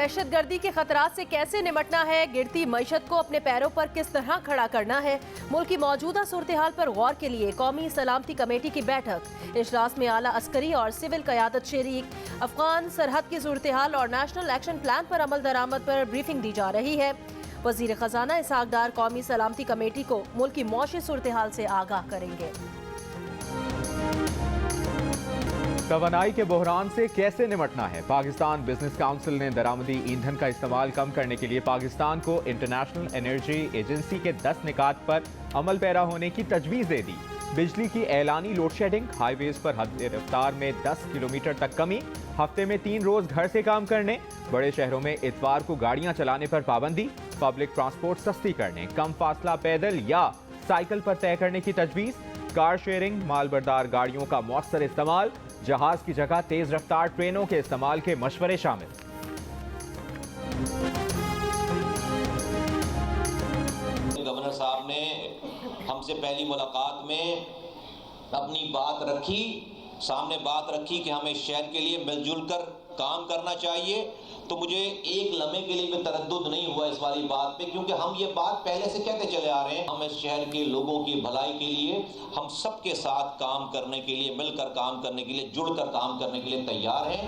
दहशतगर्दी के खतरात से कैसे निपटना है, गिरती मईशत को अपने पैरों पर किस तरह खड़ा करना है, मुल्क की मौजूदा सूरत हाल पर गौर के लिए कौमी सलामती कमेटी की बैठक। इजलास में आला अस्करी और सिविल क़यादत शरीक, अफगान सरहद की सूरत हाल और नेशनल एक्शन प्लान पर अमल दरामद पर ब्रीफिंग दी जा रही है। वजीर खजाना इसहाक डार कौमी सलामती कमेटी को मुल्क की मौशी सूरत हाल से आगाह करेंगे। तवानाई के बहरान से कैसे निपटना है। पाकिस्तान बिजनेस काउंसिल ने दरामदी ईंधन का इस्तेमाल कम करने के लिए पाकिस्तान को इंटरनेशनल एनर्जी एजेंसी के 10 निकात पर अमल पैरा होने की तजवीज़ दे दी। बिजली की एलानी लोड शेडिंग, हाईवेज पर हद रफ्तार में 10 किलोमीटर तक कमी, हफ्ते में 3 रोज घर से काम करने, बड़े शहरों में इतवार को गाड़ियां चलाने पर पाबंदी, पब्लिक ट्रांसपोर्ट सस्ती करने, कम फासला पैदल या साइकिल पर तय करने की तजवीज़, कार शेयरिंग, मालबरदार गाड़ियों का मौसर इस्तेमाल, जहाज की जगह तेज रफ्तार ट्रेनों के इस्तेमाल के मशवरे शामिल। गवर्नर साहब ने हमसे पहली मुलाकात में अपनी बात रखी, सामने बात रखी कि हमें शहर के लिए मिलजुल कर काम करना चाहिए। तो मुझे एक लम्हे के लिए भी तरद्दुद नहीं हुआ इस वाली बात पे, क्योंकि हम ये बात पहले से कहते चले आ रहे हैं। हम इस शहर के लोगों की भलाई के लिए, हम सबके साथ काम करने के लिए, मिलकर काम करने के लिए, जुड़कर काम करने के लिए तैयार हैं।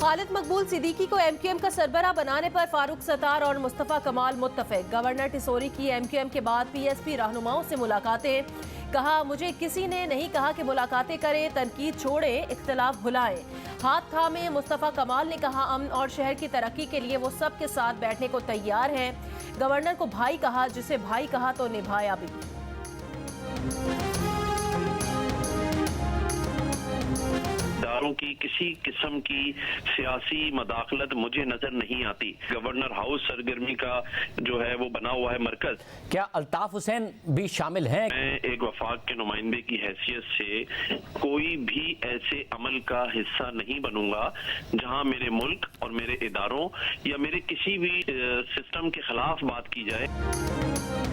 खालिद मकबूल सिद्दीकी को एमक्यूएम का सरबराह बनाने पर फारूक सत्तार और मुस्तफा कमाल मुत्तफिक। गवर्नर टिसोरी की एमक्यूएम के बाद पीएसपी रहनुमाओं से मुलाकातें। कहा, मुझे किसी ने नहीं कहा कि मुलाकातें करें, तनकीद छोड़ें, इख्तिलाफ भुलाएं। हाथ थामे मुस्तफा कमाल ने कहा, अमन और शहर की तरक्की के लिए वो सबके साथ बैठने को तैयार हैं। गवर्नर को भाई कहा, जिसे भाई कहा तो निभाया भी। दारों की किसी किस्म की सियासी मदाखलत मुझे नजर नहीं आती। गवर्नर हाउस सरगर्मी का जो है वो बना हुआ है मरकज। क्या अल्ताफ हुसैन भी शामिल हैं? मैं एक वफाक के नुमाइंदे की हैसियत से कोई भी ऐसे अमल का हिस्सा नहीं बनूंगा जहां मेरे मुल्क और मेरे इदारों या मेरे किसी भी सिस्टम के खिलाफ बात की जाए।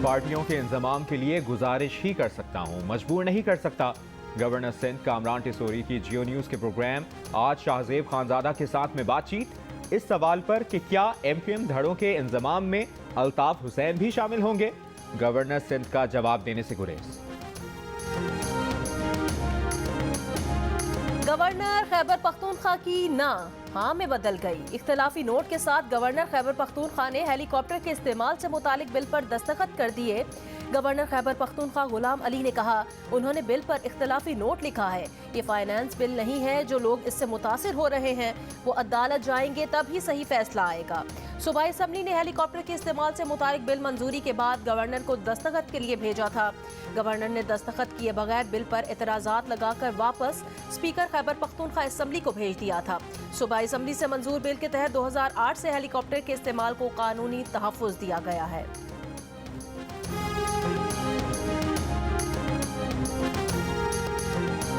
पार्टियों के इंतजाम के लिए गुजारिश ही कर सकता हूँ, मजबूर नहीं कर सकता। गवर्नर सिंध कामरान टिसोरी की जियो न्यूज़ के प्रोग्राम आज शाहजेब खानजादा के साथ में बातचीत। इस सवाल पर कि क्या एमक्यूएम धड़ों के इंतजाम में अल्ताफ हुसैन भी शामिल होंगे, गवर्नर सिंध का जवाब देने से गुरेज। गवर्नर खैबर पख्तूनख्वा की ना हाँ में बदल गई। इख्तिलाफी नोट के साथ गवर्नर खैबर पख्तूनख्वा ने हेलीकॉप्टर के इस्तेमाल से मुतालिक बिल पर दस्तखत कर दिए। गवर्नर खैबर पख्तूनख्वा गुलाम अली ने कहा, उन्होंने बिल पर इख्तिलाफी नोट लिखा है। ये फाइनेंस बिल नहीं है। जो लोग इससे मुतासिर हो रहे हैं वो अदालत जाएंगे, तब ही सही फैसला आएगा। सूबाई असम्बली ने हेलीकॉप्टर के इस्तेमाल से मुतालिक बिल मंजूरी के बाद गवर्नर को दस्तखत के लिए भेजा था। गवर्नर ने दस्तखत किए बगैर बिल पर एतराज़ात लगाकर वापस स्पीकर खैबर पख्तूनख्वा असम्बली को भेज दिया था। सूबाई असम्बली से मंजूर बिल के तहत 2008 से हेलीकॉप्टर के इस्तेमाल को कानूनी तहफ़्फ़ुज़ दिया गया है।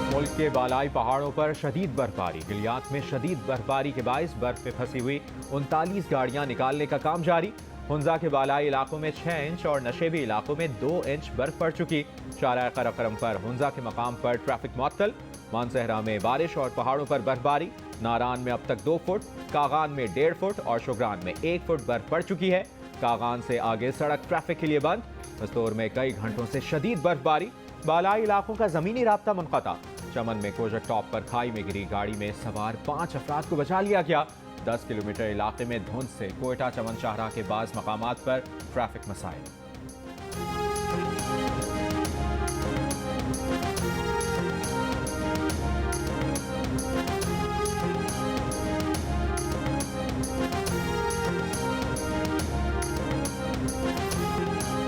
मुल्क के बालाई पहाड़ों पर शदीद बर्फबारी। गिलियात में शदीद बर्फबारी के बाइस बर्फ में फंसी हुई 39 गाड़ियां निकालने का काम जारी। हुंजा के बालाई इलाकों में 6 इंच और नशेबी इलाकों में 2 इंच बर्फ पड़ चुकी। शारा करम पर हुंजा के मकाम पर ट्रैफिक मुअत्तल। मानसहरा में बारिश और पहाड़ों पर बर्फबारी। नारान में अब तक 2 फुट, कागान में 1.5 फुट और शुगरान में 1 फुट बर्फ पड़ चुकी है। कागान से आगे सड़क ट्रैफिक के लिए बंद। मस्तूर में कई घंटों से शदीद बर्फबारी। बालाई इलाकों का जमीनी राब्ता मुनक़ता। चमन में कोजक टॉप पर खाई में गिरी गाड़ी में सवार 5 अफराद को बचा लिया गया। 10 किलोमीटर इलाके में धुंध से कोयटा चमन शाहराह के बाज़ मकामात पर ट्रैफिक मसाइल।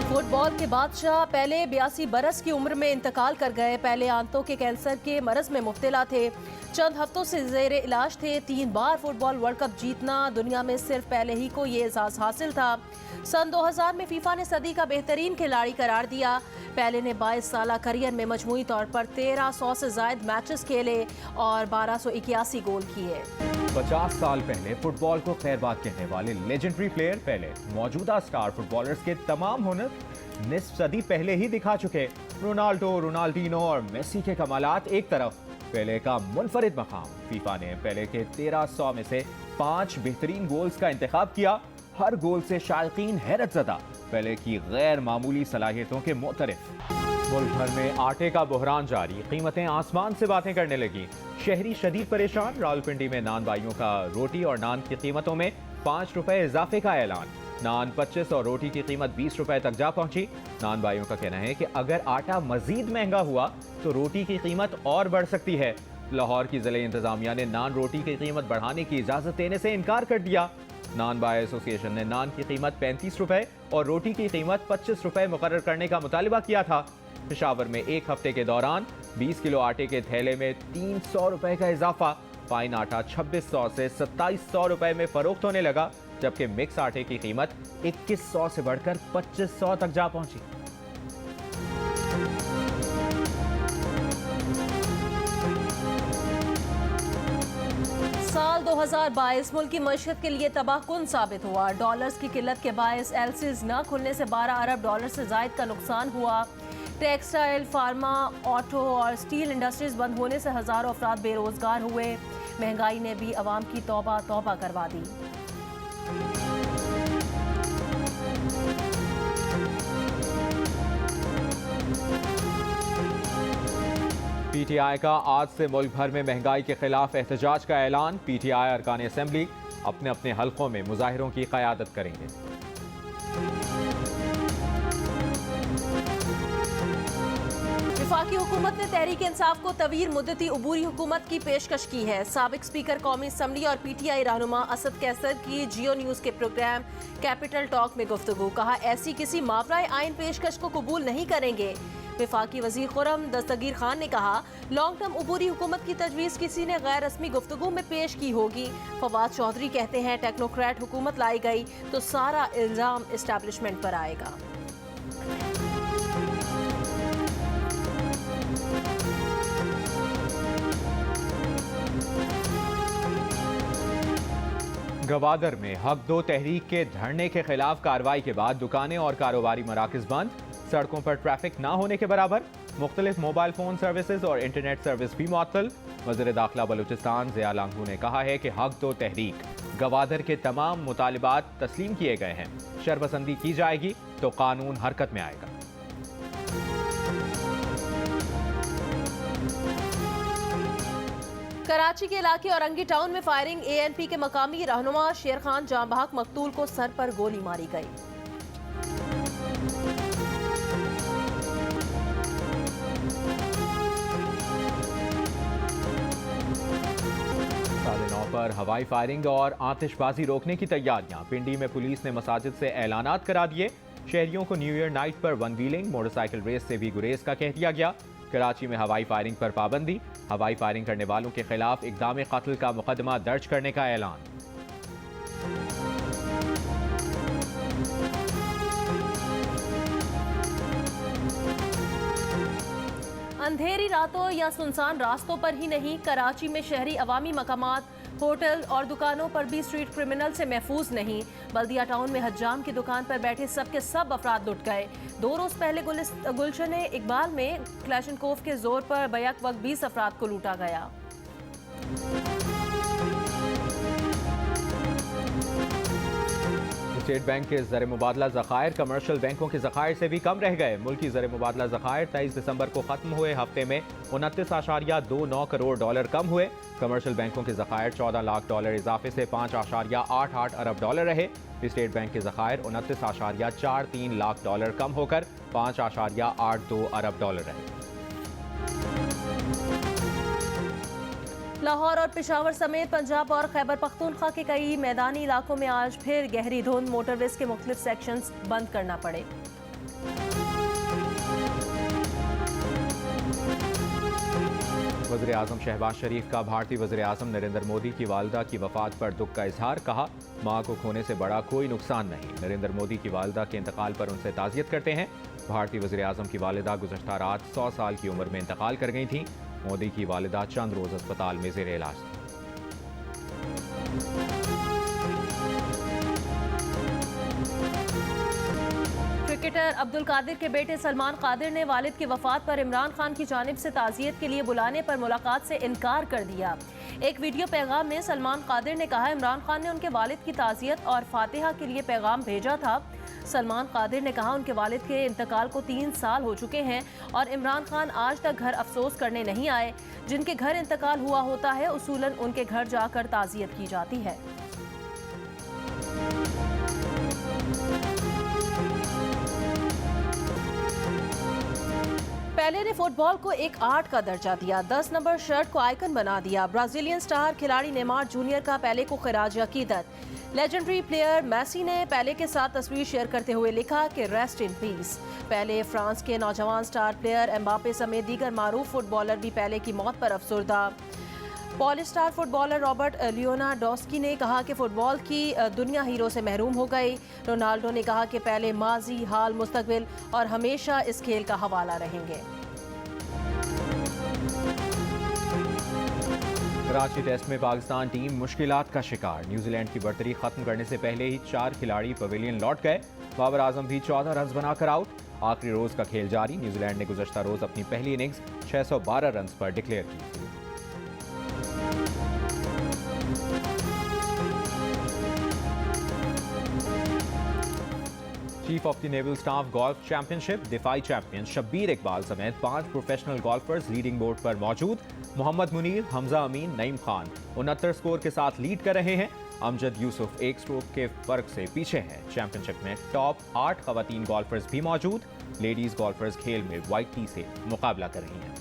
फुटबॉल के बादशाह पहले 82 बरस की उम्र में इंतकाल कर गए। पहले आंतों के कैंसर के मरज में मुब्तला थे। चंद हफ्तों से जेरे इलाज थे। 3 बार फुटबॉल वर्ल्ड कप जीतना, दुनिया में सिर्फ पहले ही को ये एजाज हासिल था। सन 2000 में फीफा ने सदी का बेहतरीन खिलाड़ी करार दिया। पहले ने 22 साल करियर में मजमूई तौर पर 1300 से ज्यादा मैचेस खेले और 1281 गोल किए। 50 साल पहले फुटबॉल को खैरबाद कहने वाले लेजेंडरी प्लेयर पहले मौजूदा स्टार फुटबॉलर्स के तमाम हुनर निस्फ सदी पहले ही दिखा चुके। रोनाल्डो, रोनाल्डिनो और मेसी के कमालात एक तरफ, पेले का मुनफरिद मकाम। फीफा ने पेले के 1300 में से 5 बेहतरीन गोल्स का इंतखाब किया। हर गोल से शायकीन हैरत ज़दा, पेले की गैर मामूली सलाहियतों के मोतरफ। मुल्क भर में आटे का बहरान जारी, कीमतें आसमान से बातें करने लगी। शहरी शदीद परेशान। रावलपिंडी में नान बाइयों का रोटी और नान की कीमतों में 5 रुपए इजाफे का ऐलान। नान 25 और रोटी की कीमत 20 रुपए तक जा पहुंची। नान बाइयों का कहना है कि अगर आटा मजीद महंगा हुआ तो रोटी की कीमत और बढ़ सकती है। लाहौर की जिले इंतजामिया ने नान रोटी की कीमत बढ़ाने की इजाजत देने से इनकार कर दिया। नान बाय एसोसिएशन ने नान की कीमत 35 रुपए और रोटी की कीमत 25 रुपए मुकर्रर करने का मुतालिबा किया था। पेशावर में एक हफ्ते के दौरान 20 किलो आटे के थैले में 300 रुपए का इजाफा। फाइन आटा 2600 से 2700 रुपए में फरोख्त होने लगा, जबकि मिक्स आटे की कीमत 2100 से बढ़कर 2500 तक जा पहुंची। साल 2022 मुल्क की मईशत के लिए तबाहकुन साबित हुआ। डॉलर्स की किल्लत के बायस एलसीज न खुलने से 12 अरब डॉलर से जायद का नुकसान हुआ। टेक्सटाइल, फार्मा, ऑटो और स्टील इंडस्ट्रीज बंद होने से हजारों अफराद बेरोजगार हुए। महंगाई ने भी अवाम की तौबा तौबा करवा दी। पीटीआई का आज से मुल्क भर में महंगाई के खिलाफ एहतजाज का ऐलान। पीटीआई अरकान असेंबली अपने अपने हलकों में मुजाहिरों की क़यादत करेंगे। वफाकी हुकूमत ने तहरीक इंसाफ को तवील मुद्दती अबूरी हुकूमत की पेशकश की है। साबिक स्पीकर कौमी असम्बली और पीटीआई रहनुमा असद कैसर की जियो न्यूज के प्रोग्राम कैपिटल टॉक में गुफ्तगू। कहा, ऐसी किसी मावराए आइन पेशकश को कबूल नहीं करेंगे। वफाकी वजीर खुर्रम दस्तगीर खान ने कहा, लॉन्ग टर्म अबूरी हुकूमत की तजवीज़ किसी ने गैर रस्मी गुफ्तगू में पेश की होगी। फवाद चौधरी कहते हैं, टेक्नोक्रेट हुकूमत लाई गई तो सारा इल्ज़ाम इस्टेब्लिशमेंट पर आएगा। गवादर में हक दो तहरीक के धरने के खिलाफ कार्रवाई के बाद दुकानें और कारोबारी मराकज बंद। सड़कों पर ट्रैफिक ना होने के बराबर। मुख्तलिफ मोबाइल फोन सर्विसेज और इंटरनेट सर्विस भी मुअत्तल। वज़ीर दाखिला बलूचिस्तान ज़िया लांगू ने कहा है कि हक दो तहरीक गवादर के तमाम मुतालिबात तस्लीम किए गए हैं। शरपसंदी की जाएगी तो कानून हरकत में आएगा। कराची के इलाके औरंगी टाउन में फायरिंग। एएनपी के मकामी रहनुमा शेर खान जांबाक मकतूल को सर पर गोली मारी गई। 9:30 पर हवाई फायरिंग और आतिशबाजी रोकने की तैयारियां। पिंडी में पुलिस ने मसाजिद से ऐलानात करा दिए। शहरियों को न्यू ईयर नाइट पर वन व्हीलिंग, मोटरसाइकिल रेस से भी गुरेज का कह दिया गया। कराची में हवाई फायरिंग पर पाबंदी। हवाई फायरिंग करने वालों के खिलाफ इक़दाम कत्ल का मुकदमा दर्ज करने का ऐलान। अंधेरी रातों या सुनसान रास्तों पर ही नहीं, कराची में शहरी अवामी मकामात, होटल और दुकानों पर भी स्ट्रीट क्रिमिनल से महफूज नहीं। बल्दिया टाउन में हज्जाम की दुकान पर बैठे सब के सब अफराद लुट गए। 2 रोज पहले गुलशन इकबाल में क्लैशनकोफ के जोर पर बैक वक्त 20 अफराद को लूटा गया। स्टेट बैंक के ज़र मुबादला ज़खायर कमर्शियल बैंकों के ज़खायर से भी कम रह गए। मुल्की ज़र मुबादला ज़खायर 23 दिसंबर को खत्म हुए हफ्ते में 29.29 करोड़ डॉलर कम हुए। कमर्शियल बैंकों के ज़खायर 14 लाख डॉलर इजाफे से 5.88 अरब डॉलर रहे। स्टेट बैंक के ज़खायर 29.43 लाख डॉलर कम होकर 5.82 अरब डॉलर रहे। लाहौर और पेशावर समेत पंजाब और खैबर पख्तूनख्वा के कई मैदानी इलाकों में आज फिर गहरी धुंध। मोटरवेज के मुख्तलिफ सेक्शंस बंद करना पड़े। वज़ीर आज़म शहबाज शरीफ का भारतीय वज़ीर आज़म नरेंद्र मोदी की वालिदा की वफ़ात पर दुख का इजहार। कहा, माँ को खोने से बड़ा कोई नुकसान नहीं। नरेंद्र मोदी की वालिदा के इंतकाल पर उनसे ताज़ियत करते हैं। भारतीय वज़ीर आज़म की वालिदा गुज़श्ता रात 100 साल की उम्र में इंतकाल कर गई थी। मोदी की वालिदा चंद रोज अस्पताल में ज़ेर इलाज थी। क्रिकेटर अब्दुल कादिर के बेटे सलमान कादिर ने वालिद की वफात पर इमरान खान की जानिब से ताज़ियत के लिए बुलाने पर मुलाकात से इनकार कर दिया। एक वीडियो पैगाम में सलमान कादिर ने कहा, इमरान खान ने उनके वालिद की ताज़ियत और फातिहा के लिए पैगाम भेजा था। सलमान कादिर ने कहा, उनके वालिद के इंतकाल को 3 साल हो चुके हैं और इमरान खान आज तक घर अफसोस करने नहीं आए। जिनके घर इंतकाल हुआ होता है उसूलन उनके घर जाकर ताज़ियत की जाती है। पेले ने फुटबॉल को एक आर्ट का दर्जा दिया। 10 नंबर शर्ट को आइकन बना दिया। ब्राजीलियन स्टार खिलाड़ी नेमार जूनियर का पेले को खिराज अकीदत। लेजेंडरी प्लेयर मेसी ने पेले के साथ तस्वीर शेयर करते हुए लिखा कि rest in peace. Pele, France के नौजवान स्टार प्लेयर एम्बापे समेत दीगर मारूफ फुटबॉलर भी पेले की मौत पर अफसरदा। पॉलिश स्टार फुटबॉलर रॉबर्ट लियोनार्डोस्की ने कहा कि फुटबॉल की दुनिया हीरो से महरूम हो गई। रोनाल्डो ने कहा कि पेले माजी, हाल, मुस्तकबिल और हमेशा इस खेल का हवाला रहेंगे। कराची टेस्ट में पाकिस्तान टीम मुश्किलात का शिकार। न्यूजीलैंड की बढ़तरी खत्म करने से पहले ही 4 खिलाड़ी पवेलियन लौट गए। बाबर आजम भी 14 रन बनाकर आउट। आखिरी रोज का खेल जारी। न्यूजीलैंड ने गुज़श्ता रोज अपनी पहली इनिंग्स 612 रन पर डिक्लेयर की। Chief of the naval staff golf championship दिफाई चैंपियन शब्बीर इकबाल समेत 5 प्रोफेशनल गोल्फर्स लीडिंग बोर्ड पर मौजूद। मोहम्मद मुनीर, हमजा अमीन, नईम खान 69 स्कोर के साथ लीड कर रहे हैं। अमजद यूसुफ 1 स्ट्रोक के फर्क से पीछे हैं। चैंपियनशिप में टॉप 8 खवातीन गोल्फर्स भी मौजूद। लेडीज गोल्फर्स खेल में वाइट टी से मुकाबला कर रही हैं।